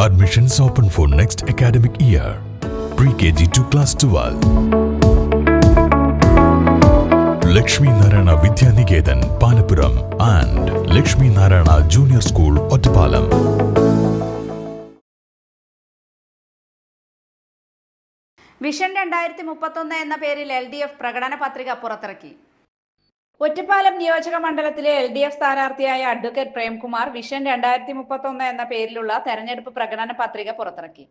Admissions open for next academic year. Pre-KG to class 12. Lakshmi Narayana Vidya Niketan, Panapuram and Lakshmi Narayana Junior School, Ottapalam. Vision 2031 എന്ന പേരിൽ LDF പ്രകടന പത്രിക പുറത്തിറക്കി. ഒറ്റപ്പാലം നിയോജക മണ്ഡലത്തിലെ LDF സ്ഥാനാർത്ഥിയായ advocate Premkumar vision 2031 എന്ന പേരിലുള്ള തെരഞ്ഞെടുപ്പ് പ്രകടന പത്രിക പുറത്തിറക്കി.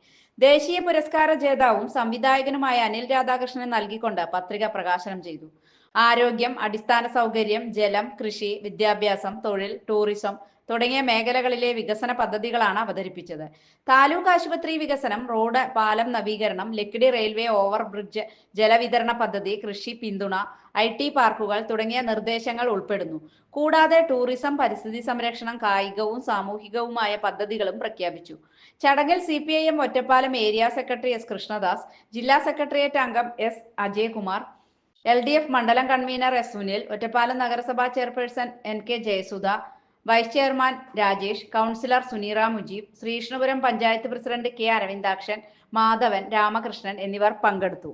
ദേശീയ പുരസ്കാര ജേതാവും സംവിധായകനുമായ അനിൽ രാധാകൃഷ്ണന് നൽകിക്കൊണ്ട് പത്രിക പ്രകാശനം ചെയ്തു. ആരോഗ്യം, അടിസ്ഥാന സൗകര്യം, ജലം, കൃഷി, വിദ്യാഭ്യാസം, തൊഴിൽ, ടൂറിസം തുടങ്ങിയ മേഖലകളിലെ വികസന പദ്ധതികളാണ് അവതരിപ്പിച്ചത്. താലൂക്ക് ആശുപത്രി വികസനം, റോഡ്, പാലം നവീകരണം, ലക്കിടി റെയിൽവേ ഓവർ ബ്രിഡ്ജ്, ജലവിതരണ പദ്ധതി, കൃഷി പിന്തുണ, IT പാർക്കുകൾ തുടങ്ങിയ നിർദ്ദേശങ്ങൾ ഉൾപ്പെടുന്നു. കൂടാതെ ടൂറിസം, പരിസ്ഥിതി സംരക്ഷണം, കായികവും സാമൂഹികവുമായ പദ്ധതികളും പ്രഖ്യാപിച്ചു. ചടങ്ങിൽ CPIM Ottapalam area secretary S Krishnadas, ജില്ലാ സെക്രട്ടേറിയറ്റ് അംഗം S അജയകുമാർ, LDF മണ്ഡലം കൺവീനർ S സുനിൽ, ഒറ്റപ്പാലം നഗരസഭാ chairperson NK Jayasudha, vice chairman Rajesh, councillor Suneera Mujeeb, Sreekrishnapuram panchayat president K Aravindakshan, Madhavan, Ramakrishnan എന്നിവർ പങ്കെടുത്തു.